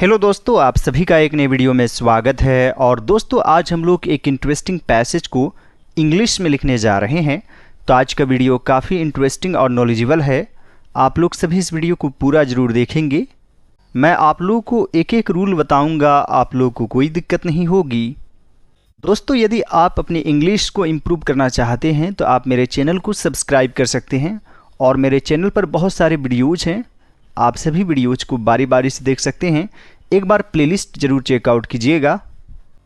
Hello दोस्तों, आप सभी का एक नए वीडियो में स्वागत है। और दोस्तों, आज हम लोग एक इंटरेस्टिंग पैसेज को इंग्लिश में लिखने जा रहे हैं। तो आज का वीडियो काफ़ी इंटरेस्टिंग और नॉलेजेबल है। आप लोग सभी इस वीडियो को पूरा ज़रूर देखेंगे। मैं आप लोगों को एक एक रूल बताऊंगा, आप लोगों को कोई दिक्कत नहीं होगी। दोस्तों, यदि आप अपनी इंग्लिश को इम्प्रूव करना चाहते हैं तो आप मेरे चैनल को सब्सक्राइब कर सकते हैं। और मेरे चैनल पर बहुत सारे वीडियोज़ हैं, आप सभी वीडियोज़ को बारी बारी से देख सकते हैं। एक बार प्लेलिस्ट जरूर चेकआउट कीजिएगा।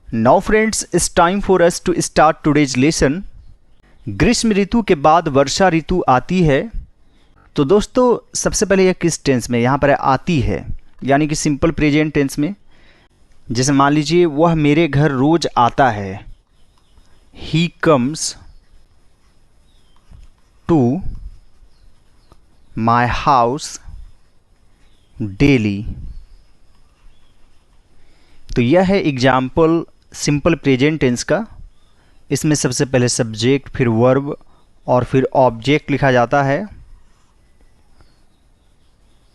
Now friends, it's time for us to start today's lesson. ग्रीष्म ऋतु के बाद वर्षा ऋतु आती है। तो दोस्तों, सबसे पहले यह किस टेंस में यहाँ पर आती है, यानी कि सिंपल प्रेजेंट टेंस में। जैसे मान लीजिए, वह मेरे घर रोज आता है। He comes to my house daily. तो यह है एग्जाम्पल सिंपल प्रेजेंट टेंस का। इसमें सबसे पहले सब्जेक्ट, फिर वर्ब और फिर ऑब्जेक्ट लिखा जाता है।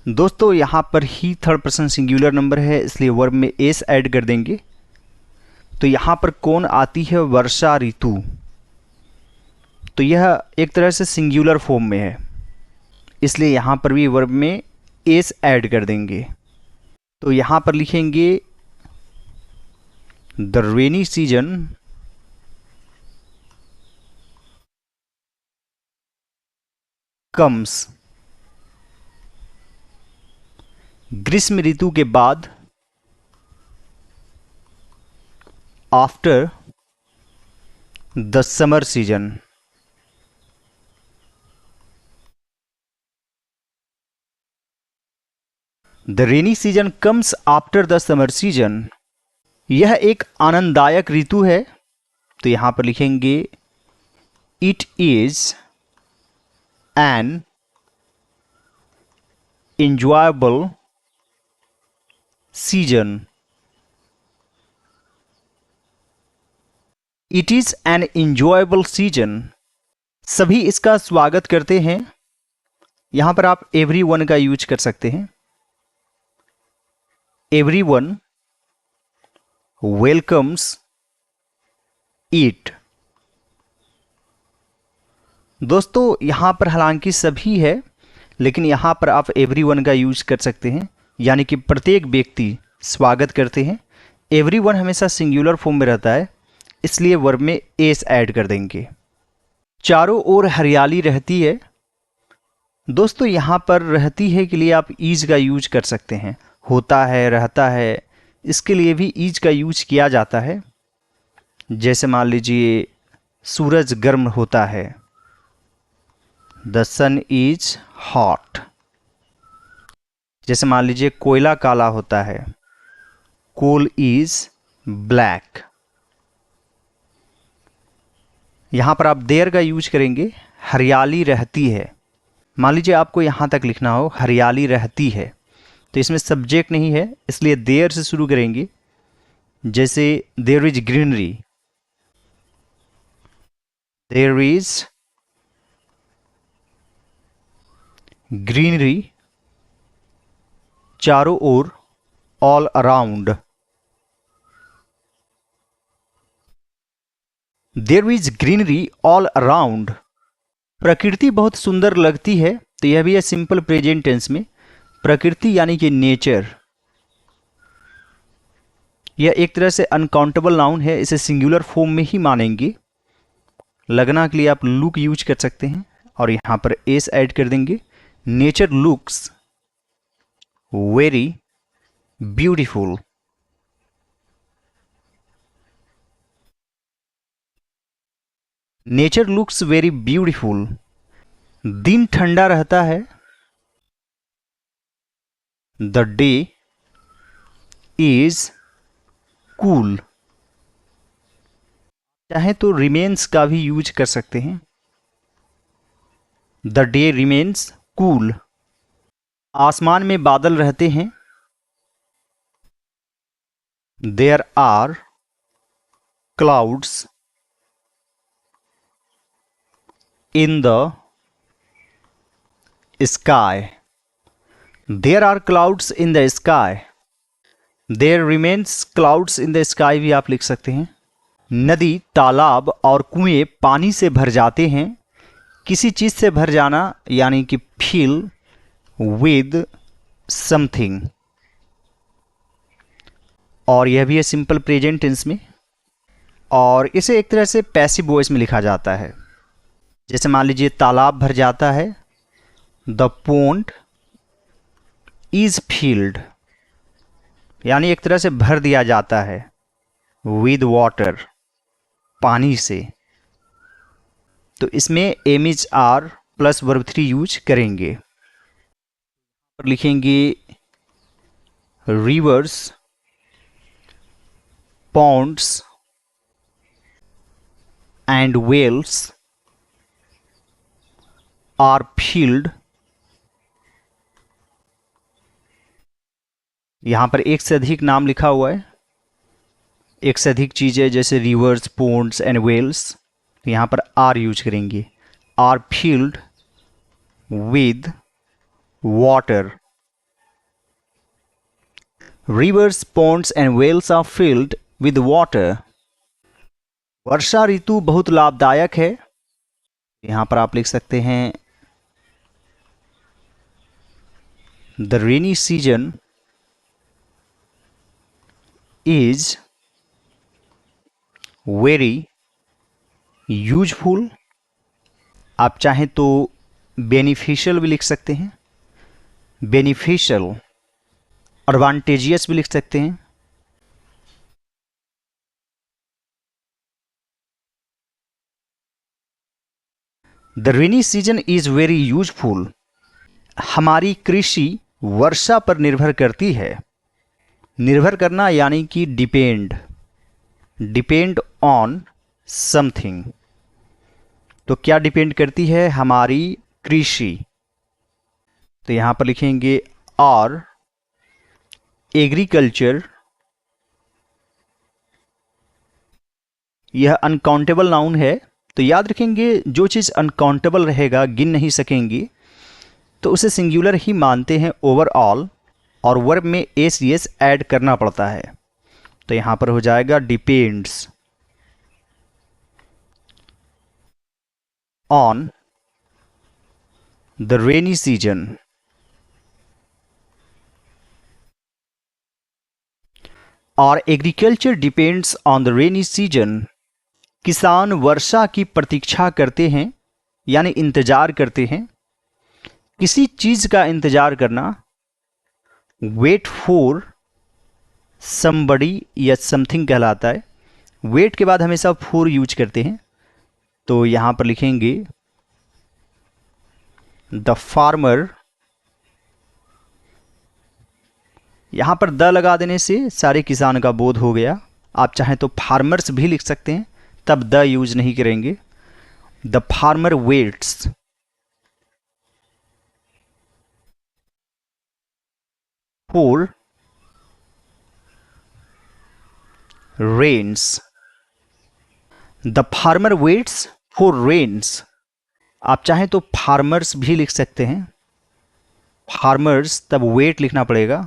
दोस्तों, यहाँ पर ही थर्ड पर्सन सिंगुलर नंबर है, इसलिए वर्ब में एस ऐड कर देंगे। तो यहाँ पर कौन आती है? वर्षा ऋतु। तो यह एक तरह से सिंगुलर फॉर्म में है, इसलिए यहाँ पर भी वर्ब में एस ऐड कर देंगे। तो यहाँ पर लिखेंगे द रेनी सीजन कम्स। ग्रीष्म ऋतु के बाद, after the summer season. The rainy season comes after the summer season. यह एक आनंददायक ऋतु है। तो यहां पर लिखेंगे it is an enjoyable season. It is an enjoyable season. सभी इसका स्वागत करते हैं। यहां पर आप एवरी वन का यूज कर सकते हैं। Every one welcomes it. दोस्तों, यहां पर हालांकि सभी है, लेकिन यहां पर आप एवरी वन का यूज कर सकते हैं, यानी कि प्रत्येक व्यक्ति स्वागत करते हैं। एवरी वन हमेशा सिंगुलर फॉर्म में रहता है, इसलिए वर्ब में एस ऐड कर देंगे। चारों ओर हरियाली रहती है। दोस्तों, यहां पर रहती है के लिए आप ईज का यूज कर सकते हैं। होता है, रहता है, इसके लिए भी ईज का यूज किया जाता है। जैसे मान लीजिए, सूरज गर्म होता है, द सन इज हॉट। जैसे मान लीजिए, कोयला काला होता है, कोल इज ब्लैक। यहां पर आप देयर का यूज करेंगे। हरियाली रहती है, मान लीजिए आपको यहां तक लिखना हो हरियाली रहती है, तो इसमें सब्जेक्ट नहीं है, इसलिए देयर से शुरू करेंगे। जैसे there is greenery, there is greenery चारों ओर, all around. There is greenery all around. प्रकृति बहुत सुंदर लगती है। तो यह भी है सिंपल प्रेजेंट टेंस में। प्रकृति यानी कि नेचर, यह एक तरह से अनकाउंटेबल नाउन है, इसे सिंगुलर फॉर्म में ही मानेंगे। लगना के लिए आप लुक यूज कर सकते हैं और यहां पर एस ऐड कर देंगे। Nature looks very beautiful. Nature looks very beautiful. दिन ठंडा रहता है, द डे इज कूल। चाहे तो रिमेन्स का भी यूज कर सकते हैं। The day remains cool. आसमान में बादल रहते हैं, there are clouds in the sky. There are clouds in the sky. There remains clouds in the sky भी आप लिख सकते हैं। नदी, तालाब और कुएं पानी से भर जाते हैं। किसी चीज से भर जाना यानी कि फिल विद समथिंग। और यह भी है सिंपल प्रेजेंट टेंस में, और इसे एक तरह से पैसिव वॉइस में लिखा जाता है। जैसे मान लीजिए तालाब भर जाता है, द पोंड इज फील्ड, यानी एक तरह से भर दिया जाता है विद वाटर, पानी से। तो इसमें am is are plus verb 3 use करेंगे। लिखेंगे rivers, ponds and wells are filled. यहां पर एक से अधिक नाम लिखा हुआ है, एक से अधिक चीजें, जैसे रिवर्स, पोन्ड्स एंड वेल्स। तो यहां पर आर यूज करेंगे, are filled with water. Rivers, ponds and wells are filled with water. वर्षा ऋतु बहुत लाभदायक है। यहां पर आप लिख सकते हैं the rainy season is very useful. आप चाहें तो बेनिफिशियल भी लिख सकते हैं, बेनिफिशियल, एडवांटेजियस भी लिख सकते हैं। The rainy season is very useful. हमारी कृषि वर्षा पर निर्भर करती है। निर्भर करना यानी कि डिपेंड, डिपेंड ऑन समथिंग। तो क्या डिपेंड करती है? हमारी कृषि। तो यहां पर लिखेंगे और एग्रीकल्चर, यह अनकाउंटेबल नाउन है। तो याद रखेंगे जो चीज़ अनकाउंटेबल रहेगा, गिन नहीं सकेंगे, तो उसे सिंगुलर ही मानते हैं ओवरऑल, और वर्ब में एस एस ऐड करना पड़ता है। तो यहां पर हो जाएगा depends on the rainy season. और agriculture depends on the rainy season. किसान वर्षा की प्रतीक्षा करते हैं, यानी इंतजार करते हैं। किसी चीज का इंतजार करना, वेट फॉर समबडी या समथिंग कहलाता है। वेट के बाद हमेशा फॉर यूज करते हैं। तो यहां पर लिखेंगे द फार्मर। यहां पर द लगा देने से सारे किसान का बोध हो गया। आप चाहें तो फार्मर्स भी लिख सकते हैं, तब द यूज नहीं करेंगे। The farmer waits for rains. The farmer waits for rains. आप चाहें तो फार्मर्स भी लिख सकते हैं, फार्मर्स, तब वेट लिखना पड़ेगा,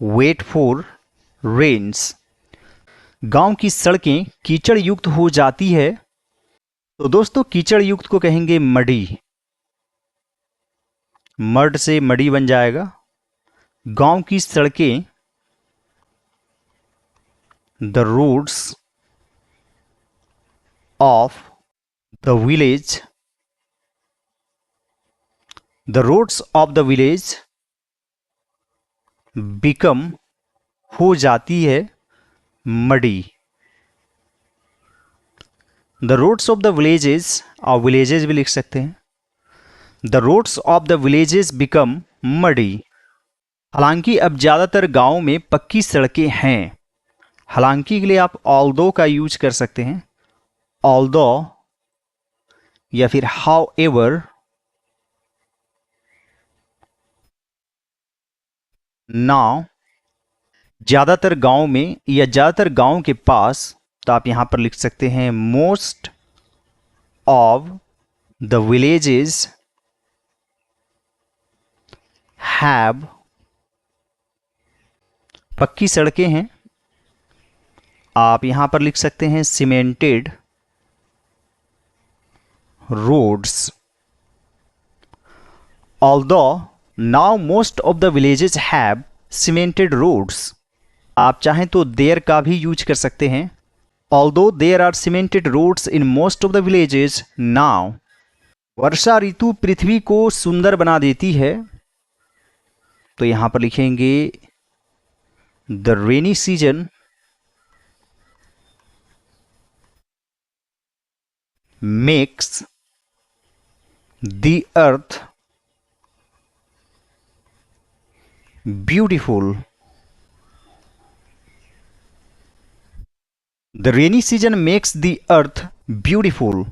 वेट फॉर रेन्स। गांव की सड़कें कीचड़ युक्त हो जाती है। तो दोस्तों कीचड़ युक्त को कहेंगे मडी, मड से मडी बन जाएगा। गांव की सड़कें, the roads of the village, the roads of the village become हो जाती है muddy. The roads of the villages, और विलेजेस भी लिख सकते हैं, the roads of the villages become muddy. हालांकि अब ज़्यादातर गांवों में पक्की सड़कें हैं। हालांकि के लिए आप ऑल्दो का यूज कर सकते हैं, ऑल्दो, या फिर हाउ एवर। नाउ, ज़्यादातर गांव में या ज़्यादातर गांव के पास, तो आप यहां पर लिख सकते हैं most of the villages have पक्की सड़कें हैं। आप यहाँ पर लिख सकते हैं cemented roads. Although now most of the villages have cemented roads, आप चाहें तो there का भी यूज कर सकते हैं। Although there are cemented roads in most of the villages now, वर्षा ऋतु पृथ्वी को सुंदर बना देती है, तो यहां पर लिखेंगे the rainy season makes the earth beautiful. The rainy season makes the earth beautiful.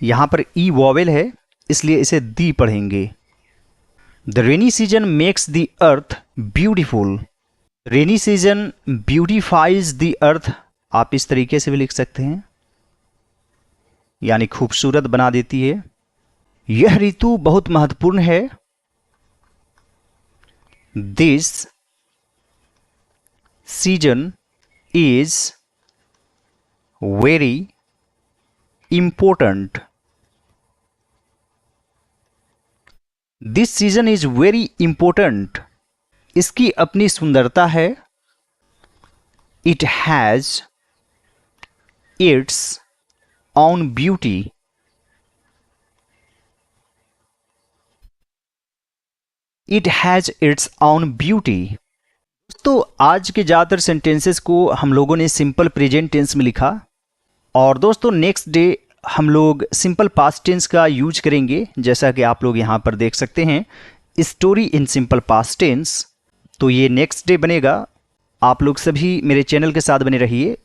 यहां पर ई वॉवेल है, इसलिए इसे दी पढ़ेंगे। The rainy season makes the earth beautiful. Rainy season beautifies the earth. आप इस तरीके से भी लिख सकते हैं, यानी खूबसूरत बना देती है। यह ऋतु बहुत महत्वपूर्ण है। This season is very important. This season is very important. इसकी अपनी सुंदरता है। It has its own beauty. It has its own beauty. तो आज के ज़्यादातर सेंटेंसेस को हम लोगों ने सिंपल प्रेजेंट टेंस में लिखा, और दोस्तों नेक्स्ट डे हम लोग सिंपल पास्ट टेंस का यूज करेंगे, जैसा कि आप लोग यहाँ पर देख सकते हैं, story in simple past tense. तो ये नेक्स्ट डे बनेगा। आप लोग सभी मेरे चैनल के साथ बने रहिए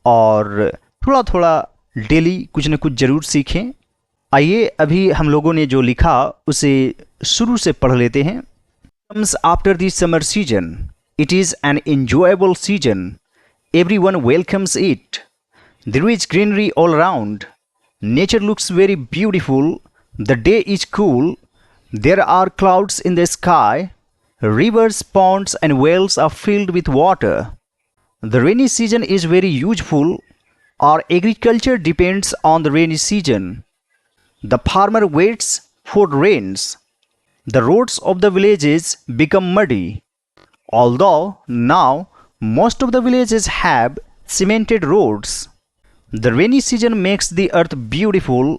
और थोड़ा थोड़ा डेली कुछ न कुछ ज़रूर सीखें। आइए अभी हम लोगों ने जो लिखा उसे शुरू से पढ़ लेते हैं। Comes after the summer season. It is an enjoyable season. Everyone welcomes it. There is greenery all around. Nature looks very beautiful. The day is cool. There are clouds in the sky. Rivers, ponds, and wells are filled with water. The rainy season is very useful. Our agriculture depends on the rainy season. The farmer waits for rains. The roads of the villages become muddy. Although now most of the villages have cemented roads. The rainy season makes the earth beautiful.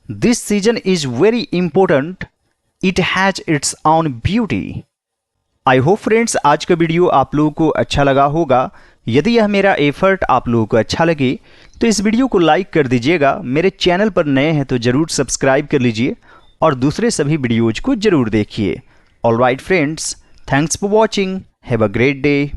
This season is very important. It has its own beauty. I hope friends आज का video आप लोगों को अच्छा लगा होगा। यदि यह मेरा एफर्ट आप लोगों को अच्छा लगे तो इस वीडियो को लाइक कर दीजिएगा। मेरे चैनल पर नए हैं तो ज़रूर सब्सक्राइब कर लीजिए और दूसरे सभी वीडियोज को ज़रूर देखिए। Alright friends, thanks for watching. Have a great day.